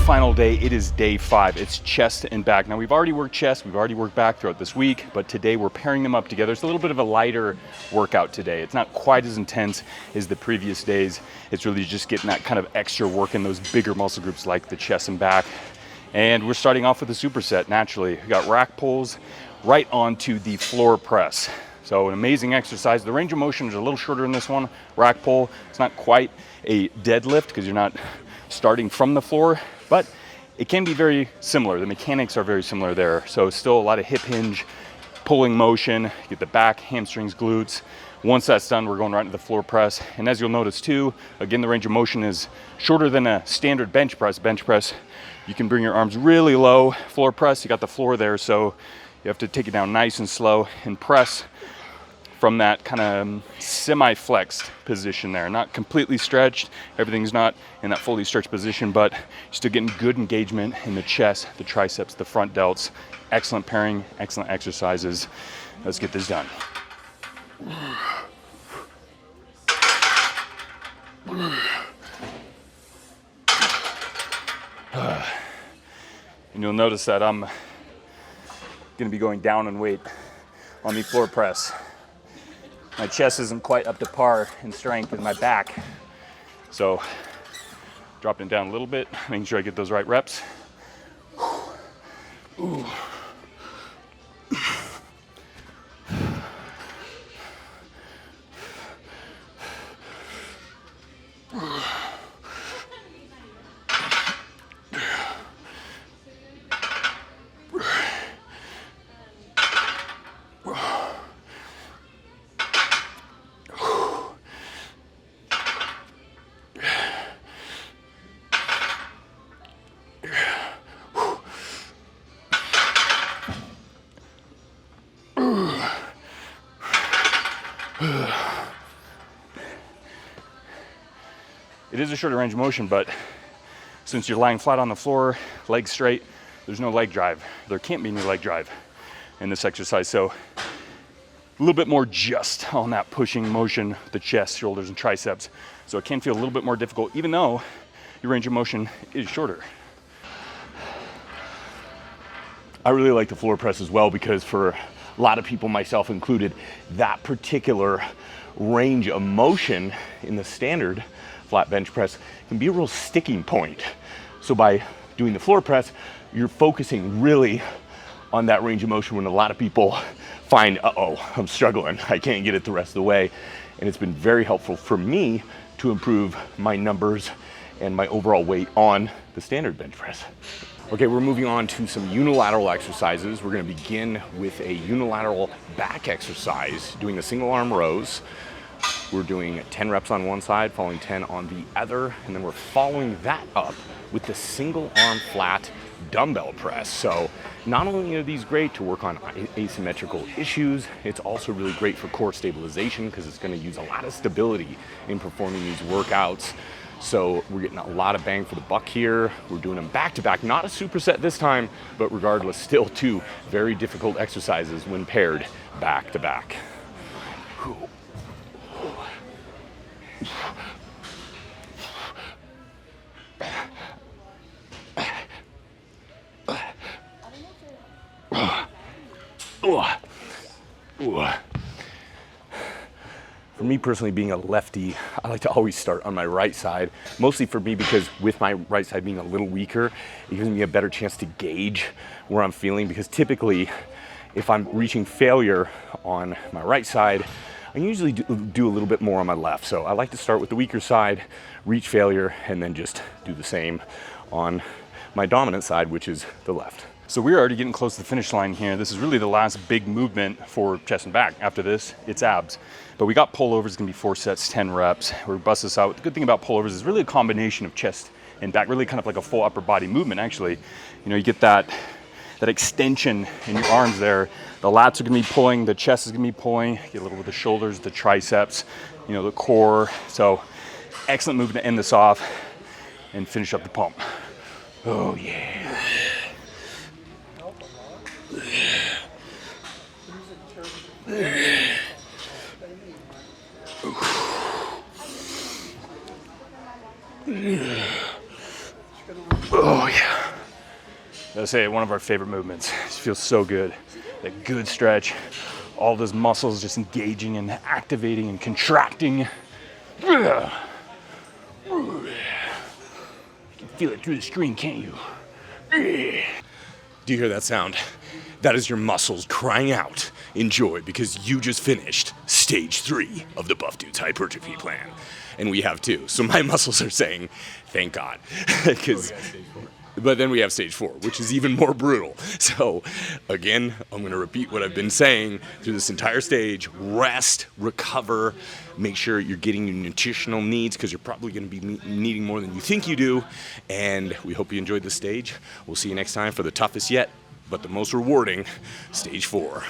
final day. It is day 5. It's chest and back. Now we've already worked chest, we've already worked back throughout this week, but today we're pairing them up together. It's a little bit of a lighter workout today. It's not quite as intense as the previous days. It's really just getting that kind of extra work in those bigger muscle groups like the chest and back. And we're starting off with a superset naturally. We got rack pulls right onto the floor press. So an amazing exercise. The range of motion is a little shorter in this one. Rack pull, it's not quite a deadlift because you're not starting from the floor, but it can be very similar. The mechanics are very similar there. So still a lot of hip hinge, pulling motion, get the back, hamstrings, glutes. Once that's done, we're going right into the floor press. And as you'll notice too, again, the range of motion is shorter than a standard bench press. Bench press, you can bring your arms really low. Floor press, you got the floor there, so you have to take it down nice and slow and press from that kind of semi-flexed position there. Not completely stretched, everything's not in that fully stretched position, but you're still getting good engagement in the chest, the triceps, the front delts. Excellent pairing, excellent exercises. Let's get this done. And you'll notice that I'm gonna be going down in weight on the floor press. My chest isn't quite up to par in strength in my back. So dropping it down a little bit, making sure I get those right reps. Ooh. It is a shorter range of motion, but since you're lying flat on the floor, legs straight, there's no leg drive. There can't be any leg drive in this exercise. So a little bit more just on that pushing motion, the chest, shoulders, and triceps. So it can feel a little bit more difficult, even though your range of motion is shorter. I really like the floor press as well because for a lot of people, myself included, that particular range of motion in the standard flat bench press can be a real sticking point. So by doing the floor press, you're focusing really on that range of motion when a lot of people find, uh-oh, I'm struggling, I can't get it the rest of the way. And it's been very helpful for me to improve my numbers and my overall weight on the standard bench press. Okay, we're moving on to some unilateral exercises. We're gonna begin with a unilateral back exercise, doing the single arm rows. We're doing 10 reps on one side, following 10 on the other, and then we're following that up with the single arm flat dumbbell press. So not only are these great to work on asymmetrical issues, it's also really great for core stabilization because it's gonna use a lot of stability in performing these workouts. So we're getting a lot of bang for the buck here. We're doing them back to back, not a superset this time, but regardless, still two very difficult exercises when paired back to back. For me personally, being a lefty, I like to always start on my right side, mostly for me because with my right side being a little weaker, it gives me a better chance to gauge where I'm feeling, because typically if I'm reaching failure on my right side, I usually do a little bit more on my left. So I like to start with the weaker side, reach failure, and then just do the same on my dominant side, which is the left. So we're already getting close to the finish line here. This is really the last big movement for chest and back. After this, it's abs. But we got pullovers, it's gonna be 4 sets, 10 reps. We're bust this out. The good thing about pullovers is really a combination of chest and back, really kind of like a full upper body movement, actually. You know, you get that extension in your arms there. The lats are gonna be pulling, the chest is gonna be pulling. You get a little bit of the shoulders, the triceps, you know, the core. So excellent movement to end this off and finish up the pump. Oh yeah. Oh yeah. Let's say one of our favorite movements. It feels so good. That good stretch. All those muscles just engaging and activating and contracting. You can feel it through the screen, can't you? Do you hear that sound? That is your muscles crying out in joy because you just finished stage 3 of the Buff Dudes Hypertrophy Plan. And we have 2. So my muscles are saying, thank God. But then we have stage 4, which is even more brutal. So again, I'm gonna repeat what I've been saying through this entire stage. Rest, recover, make sure you're getting your nutritional needs because you're probably gonna be needing more than you think you do. And we hope you enjoyed this stage. We'll see you next time for the toughest yet, but the most rewarding, stage 4.